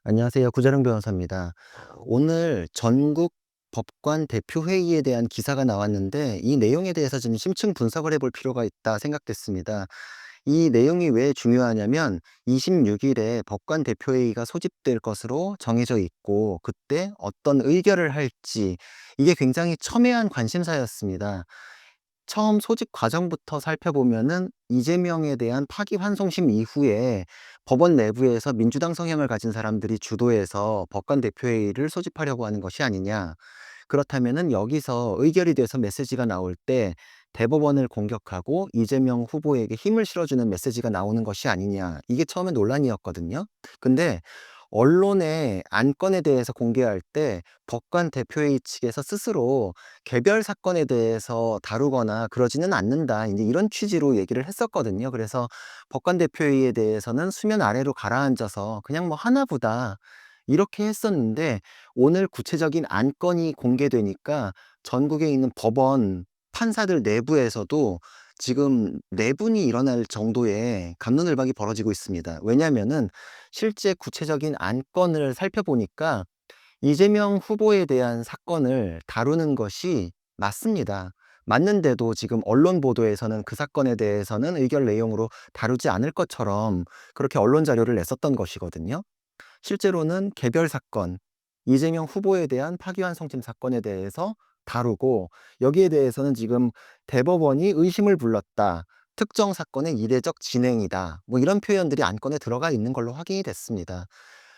안녕하세요. 구자룡 변호사입니다. 오늘 전국 법관 대표회의에 대한 기사가 나왔는데 이 내용에 대해서 좀 심층 분석을 해볼 필요가 있다 생각됐습니다. 이 내용이 왜 중요하냐면 26일에 법관 대표회의가 소집될 것으로 정해져 있고 그때 어떤 의결을 할지 이게 굉장히 첨예한 관심사였습니다. 처음 소집 과정부터 살펴보면은 이재명에 대한 파기환송심 이후에 법원 내부에서 민주당 성향을 가진 사람들이 주도해서 법관 대표회의를 소집하려고 하는 것이 아니냐. 그렇다면은 여기서 의결이 돼서 메시지가 나올 때 대법원을 공격하고 이재명 후보에게 힘을 실어주는 메시지가 나오는 것이 아니냐. 이게 처음에 논란이었거든요. 근데 언론의 안건에 대해서 공개할 때 법관 대표회의 측에서 스스로 개별 사건에 대해서 다루거나 그러지는 않는다. 이제 이런 취지로 얘기를 했었거든요. 그래서 법관 대표회의에 대해서는 수면 아래로 가라앉아서 그냥 뭐 하나보다 이렇게 했었는데 오늘 구체적인 안건이 공개되니까 전국에 있는 법원 판사들 내부에서도 지금 내분이 일어날 정도의 갑론을박이 벌어지고 있습니다. 왜냐면은 실제 구체적인 안건을 살펴보니까 이재명 후보에 대한 사건을 다루는 것이 맞습니다. 맞는데도 지금 언론 보도에서는 그 사건에 대해서는 의결 내용으로 다루지 않을 것처럼 그렇게 언론 자료를 냈었던 것이거든요. 실제로는 개별 사건, 이재명 후보에 대한 파기환송심 사건에 대해서 다루고 여기에 대해서는 지금 대법원이 의심을 불렀다. 특정 사건의 이례적 진행이다. 뭐 이런 표현들이 안건에 들어가 있는 걸로 확인이 됐습니다.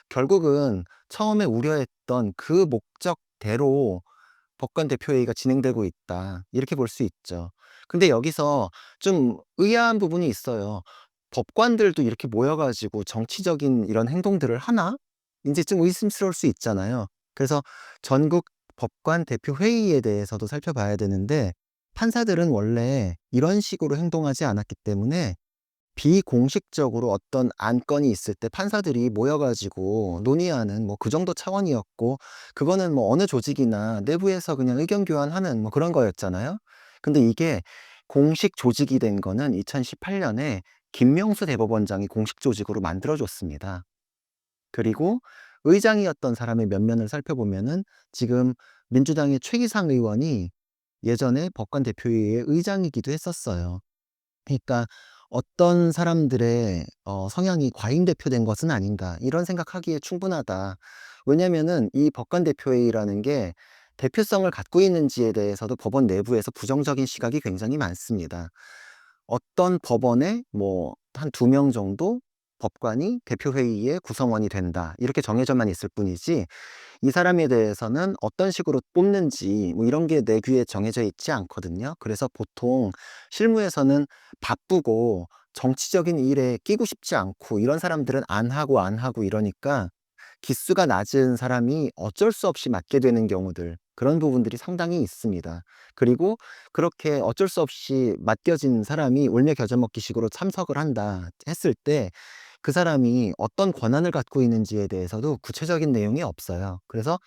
결국은 처음에 우려했던 그 목적대로 법관 대표회의가 진행되고 있다. 이렇게 볼 수 있죠. 근데 여기서 좀 의아한 부분이 있어요. 법관들도 이렇게 모여 가지고 정치적인 이런 행동들을 하나? 인제 좀 의심스러울 수 있잖아요. 그래서 전국 법관 대표회의에 대해서도 살펴봐야 되는데 판사들은 원래 이런 식으로 행동하지 않았기 때문에 비공식적으로 어떤 안건이 있을 때 판사들이 모여 가지고 논의하는 뭐 그 정도 차원이었고 그거는 뭐 어느 조직이나 내부에서 그냥 의견 교환하는 뭐 그런 거였잖아요. 근데 이게 공식 조직이 된 거는 2018 년에 김명수 대법원장이 공식 조직으로 만들어 줬습니다. 그리고 의장이었던 사람의 면면을 살펴보면은 지금 민주당의 최기상 의원이 예전에 법관 대표회의의 의장이기도 했었어요. 그러니까 '어떤 사람들의 성향이 과잉대표된 것은 아닌가.' 이런 생각하기에 충분하다. 왜냐면은 이 법관 대표회의라는 게 대표성을 갖고 있는지에 대해서도 법원 내부에서 부정적인 시각이 굉장히 많습니다. 어떤 법원에 뭐 한 2명 정도 법관이 대표회의의 구성원이 된다. 이렇게 정해져만 있을 뿐이지 이 사람에 대해서는 어떤 식으로 뽑는지 뭐 이런 게 내 귀에 정해져 있지 않거든요. 그래서 보통 실무에서는 바쁘고 정치적인 일에 끼고 싶지 않고 이런 사람들은 안 하고 이러니까 기수가 낮은 사람이 어쩔 수 없이 맡게 되는 경우들 그런 부분들이 상당히 있습니다. 그리고 그렇게 어쩔 수 없이 맡겨진 사람이 울며 겨자 먹기 식으로 참석을 한다 했을 때 그 사람이 어떤 권한을 갖고 있는지에 대해서도 구체적인 내용이 없어요. 그래서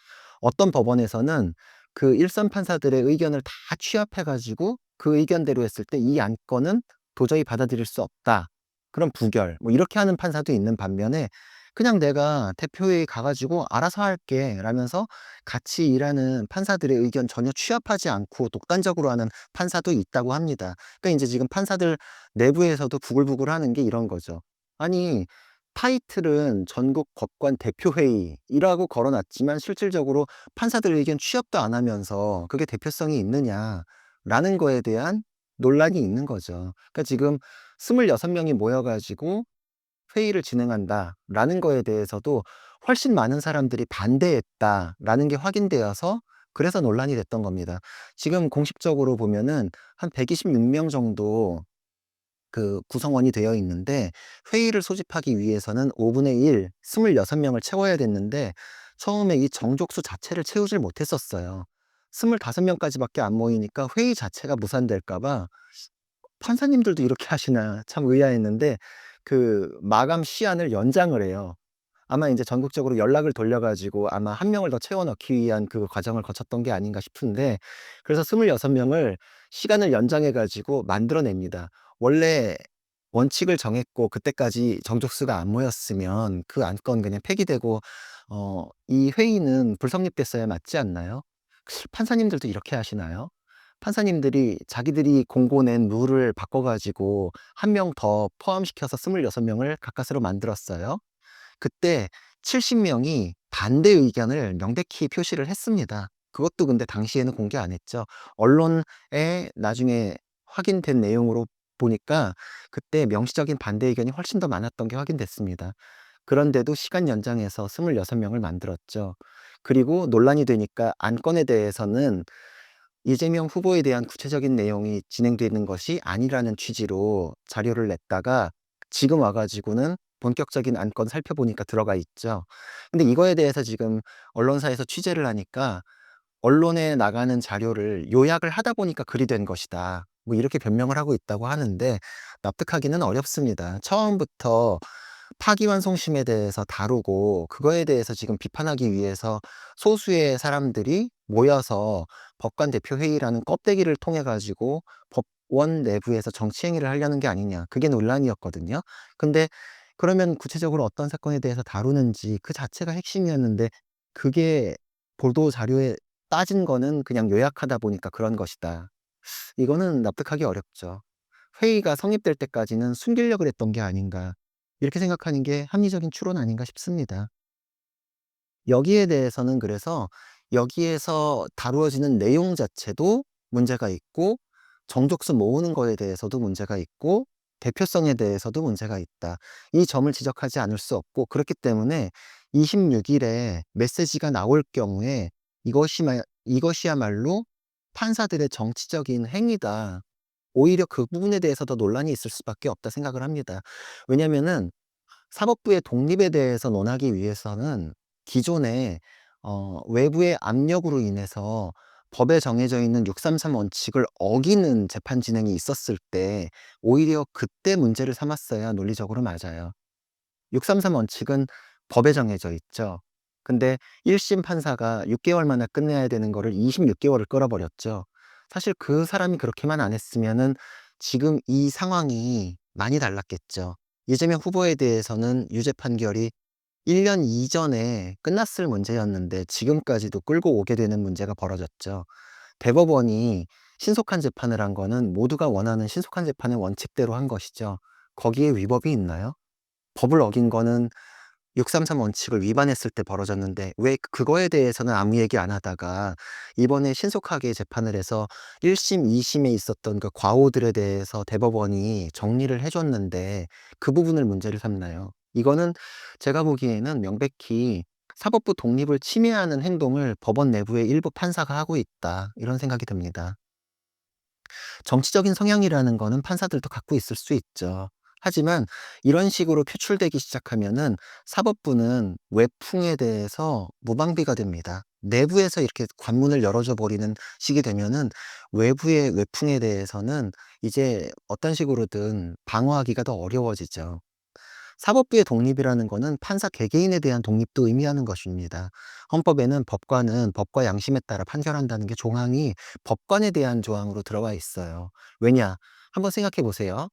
어떤 법원에서는 그 일선 판사들의 의견을 다 취합해 가지고 그 의견대로 했을 때 "이 안건은 도저히 받아들일 수 없다." 그럼 부결 뭐 이렇게 하는 판사도 있는 반면에 "그냥 내가 대표회의 가 가지고 알아서 할게." 라면서 같이 일하는 판사들의 의견 전혀 취합하지 않고 독단적으로 하는 판사도 있다고 합니다. 그러니까 인제 지금 판사들 내부에서도 부글부글하는 게 이런 거죠. 아니 타이틀은 전국 법관 대표회의이라고 걸어 놨지만 실질적으로 판사들 의견 취합도 안 하면서 그게 대표성이 있느냐라는 거에 대한 논란이 있는 거죠. 그러니까 지금 26 명이 모여 가지고 회의를 진행한다라는 거에 대해서도 훨씬 많은 사람들이 반대했다라는 게 확인되어서 그래서 논란이 됐던 겁니다. 지금 공식적으로 보면은 한 126명 정도 그 구성원이 되어 있는데 회의를 소집하기 위해서는 5분의 1, 26 명을 채워야 됐는데 처음에 이 정족수 자체를 채우질 못했었어요. 25 명까지밖에 안 모이니까 회의 자체가 무산될까 봐 판사님들도 이렇게 하시나 참 의아했는데 그 마감 시한을 연장을 해요. 아마 인제 전국적으로 연락을 돌려 가지고 아마 1 명을 더 채워 넣기 위한 그 과정을 거쳤던 게 아닌가 싶은데 그래서 26 명을 시간을 연장해 가지고 만들어 냅니다. 원래 원칙을 정했고 그때까지 정족수가 안 모였으면 그 안건 그냥 폐기되고 이 회의는 불성립됐어야 맞지 않나요? 판사님들도 이렇게 하시나요? 판사님들이 자기들이 공고낸 룰을 바꿔 가지고 한 명 더 포함시켜서 26 명을 가까스로 만들었어요. 그때 70 명이 반대 의견을 명백히 표시를 했습니다. 그것도 근데 당시에는 공개 안 했죠. 언론에 나중에 확인된 내용으로 보니까 그때 명시적인 반대 의견이 훨씬 더 많았던 게 확인됐습니다. 그런데도 시간 연장해서 26 명을 만들었죠. 그리고 논란이 되니까 안건에 대해서는 이재명 후보에 대한 구체적인 내용이 진행되는 것이 아니라는 취지로 자료를 냈다가 지금 와 가지고는 본격적인 안건 살펴보니까 들어가 있죠. 근데 이거에 대해서 지금 언론사에서 취재를 하니까 "언론에 나가는 자료를 요약을 하다 보니까 글이 된 것이다." 뭐 이렇게 변명을 하고 있다고 하는데 납득하기는 어렵습니다. 처음부터 파기환송심에 대해서 다루고 그거에 대해서 지금 비판하기 위해서 소수의 사람들이 모여서 법관 대표 회의라는 껍데기를 통해 가지고 법원 내부에서 정치 행위를 하려는 게 아니냐. 그게 논란이었거든요. 근데 그러면 구체적으로 어떤 사건에 대해서 다루는지 그 자체가 핵심이었는데 그게 보도 자료에 따진 거는 그냥 요약하다 보니까 그런 것이다. 이거는 납득하기 어렵죠. 회의가 성립될 때까지는 숨기려고 그랬던 게 아닌가. 이렇게 생각하는 게 합리적인 추론 아닌가 싶습니다. 여기에 대해서는 그래서 여기에서 다루어지는 내용 자체도 문제가 있고 정족수 모으는 거에 대해서도 문제가 있고 대표성에 대해서도 문제가 있다. 이 점을 지적하지 않을 수 없고 그렇기 때문에 26 일에 메시지가 나올 경우에 이것이야말로 판사들의 정치적인 행위다. 오히려 그 부분에 대해서 더 논란이 있을 수밖에 없다 생각을 합니다. 왜냐면은 사법부의 독립에 대해서 논하기 위해서는 기존에 외부의 압력으로 인해서 법에 정해져 있는 633 원칙을 어기는 재판 진행이 있었을 때 오히려 그때 문제를 삼았어야 논리적으로 맞아요. 633 원칙은 법에 정해져 있죠. 근데 1심 판사가 6 개월 만에 끝내야 되는 거를 26 개월을 끌어 버렸죠. 사실 그 사람이 그렇게만 안 했으면은 지금 이 상황이 많이 달랐겠죠. 이재명 후보에 대해서는 유죄 판결이 1년 이전에 끝났을 문제였는데 지금까지도 끌고 오게 되는 문제가 벌어졌죠. 대법원이 신속한 재판을 한 거는 모두가 원하는 신속한 재판의 원칙대로 한 것이죠. 거기에 위법이 있나요? 법을 어긴 거는 633 원칙을 위반했을 때 벌어졌는데 왜 그거에 대해서는 아무 얘기 안 하다가 이번에 신속하게 재판을 해서 1 심, 2 심에 있었던 그 과오들에 대해서 대법원이 정리를 해 줬는데 그 부분을 문제를 삼나요? 이거는 제가 보기에는 명백히 '사법부 독립을 침해하는 행동을 법원 내부의 일부 판사가 하고 있다.' 이런 생각이 듭니다. 정치적인 성향이라는 거는 판사들도 갖고 있을 수 있죠. 하지만 이런 식으로 표출되기 시작하면은 사법부는 외풍에 대해서 무방비가 됩니다. 내부에서 이렇게 관문을 열어줘 버리는 식이 되면은 외부의 외풍에 대해서는 이제 어떤 식으로든 방어하기가 더 어려워지죠. 사법부의 독립이라는 거는 판사 개개인에 대한 독립도 의미하는 것입니다. 헌법에는 법관은 법과 양심에 따라 판결한다는 게 조항이 법관에 대한 조항으로 들어와 있어요. 왜냐? 한번 생각해 보세요.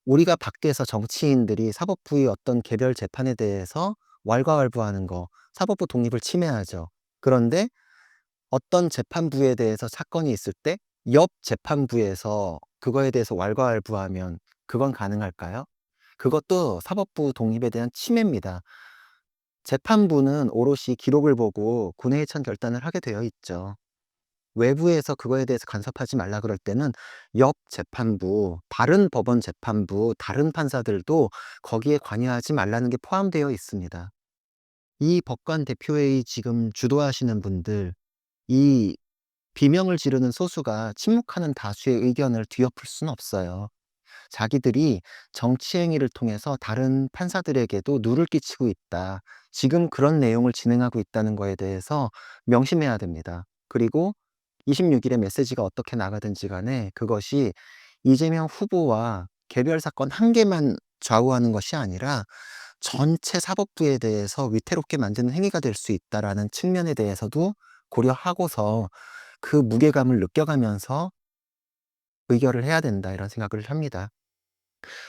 우리가 밖에서 정치인들이 사법부의 어떤 개별 재판에 대해서 왈가왈부하는 거, 사법부 독립을 침해하죠. 그런데 어떤 재판부에 대해서 사건이 있을 때 옆 재판부에서 그거에 대해서 왈가왈부하면 그건 가능할까요? 그것도 사법부 독립에 대한 침해입니다. 재판부는 오롯이 기록을 보고 군의회천 결단을 하게 되어 있죠. 외부에서 그거에 대해서 간섭하지 말라 그럴 때는 옆 재판부, 다른 법원 재판부, 다른 판사들도 거기에 관여하지 말라는 게 포함되어 있습니다. 이 법관 대표회의 지금 주도하시는 분들, 이 비명을 지르는 소수가 침묵하는 다수의 의견을 뒤엎을 수는 없어요. 자기들이 정치 행위를 통해서 다른 판사들에게도 누를 끼치고 있다. 지금 그런 내용을 진행하고 있다는 거에 대해서 명심해야 됩니다. 그리고 26 일에 메시지가 어떻게 나가든지 간에 그것이 이재명 후보와 개별 사건 한 개만 좌우하는 것이 아니라 전체 사법부에 대해서 위태롭게 만드는 행위가 될 수 있다라는 측면에 대해서도 고려하고서 그 무게감을 느껴가면서 의결을 해야 된다 이런 생각을 합니다.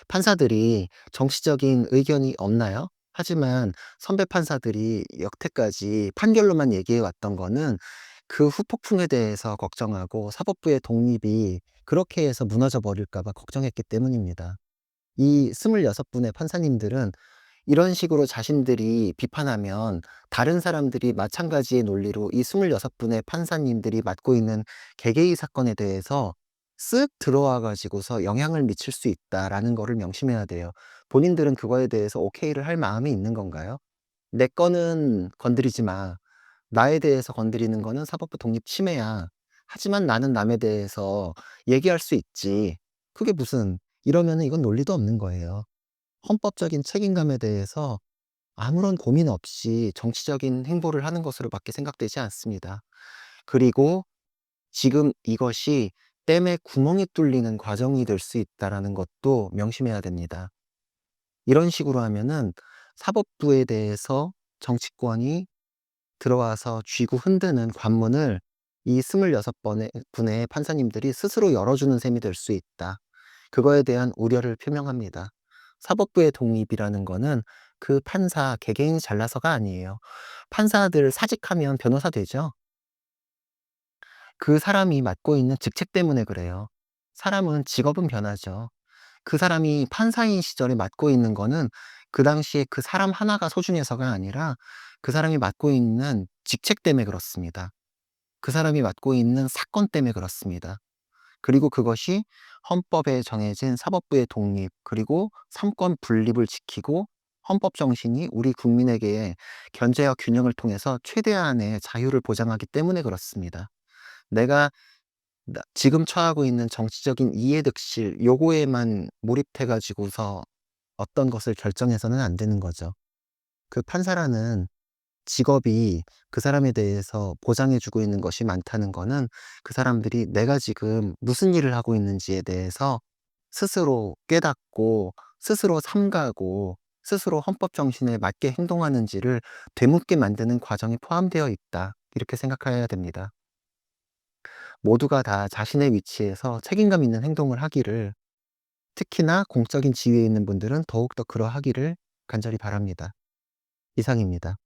판사들이 정치적인 의견이 없나요? 하지만 선배 판사들이 여태까지 판결로만 얘기해 왔던 거는 그 후폭풍에 대해서 걱정하고 사법부의 독립이 그렇게 해서 무너져 버릴까 봐 걱정했기 때문입니다. 이 26 분의 판사님들은 이런 식으로 자신들이 비판하면 다른 사람들이 마찬가지의 논리로 이 26 분의 판사님들이 맡고 있는 개개의 사건에 대해서 쓱 들어와 가지고서 영향을 미칠 수 있다라는 거를 명심해야 돼요. 본인들은 그거에 대해서 오케이를 할 마음이 있는 건가요? "내 거는 건드리지 마. 나에 대해서 건드리는 거는 사법부 독립 침해야. 하지만 나는 남에 대해서 얘기할 수 있지." 그게 무슨 이러면은 이건 논리도 없는 거예요. 헌법적인 책임감에 대해서 아무런 고민 없이 정치적인 행보를 하는 것으로 밖에 생각되지 않습니다. 그리고 지금 이것이 댐에 구멍이 뚫리는 과정이 될 수 있다라는 것도 명심해야 됩니다. 이런 식으로 하면은 사법부에 대해서 정치권이 들어와서 쥐고 흔드는 관문을 이 26 분의 판사님들이 스스로 열어주는 셈이 될 수 있다. 그거에 대한 우려를 표명합니다. 사법부의 독립이라는 거는 그 판사 개개인이 잘나서가 아니에요. 판사들 사직하면 변호사 되죠. 그 사람이 맡고 있는 직책 때문에 그래요. 사람은 직업은 변하죠. 그 사람이 판사인 시절에 맡고 있는 거는 그 당시에 그 사람 하나가 소중해서가 아니라 그 사람이 맡고 있는 직책 때문에 그렇습니다. 그 사람이 맡고 있는 사건 때문에 그렇습니다. 그리고 그것이 헌법에 정해진 사법부의 독립 그리고 삼권 분립을 지키고 헌법 정신이 우리 국민에게 견제와 균형을 통해서 최대한의 자유를 보장하기 때문에 그렇습니다. 내가 지금 처하고 있는 정치적인 이해득실 요거에만 몰입해 가지고서 어떤 것을 결정해서는 안 되는 거죠. 그 판사라는 직업이 그 사람에 대해서 보장해 주고 있는 것이 많다는 거는 그 사람들이 내가 지금 무슨 일을 하고 있는지에 대해서 스스로 깨닫고 스스로 삼가고 스스로 헌법 정신에 맞게 행동하는지를 되묻게 만드는 과정이 포함되어 있다. 이렇게 생각해야 됩니다. 모두가 다 자신의 위치에서 책임감 있는 행동을 하기를 특히나 공적인 지위에 있는 분들은 더욱더 그러하기를 간절히 바랍니다. 이상입니다.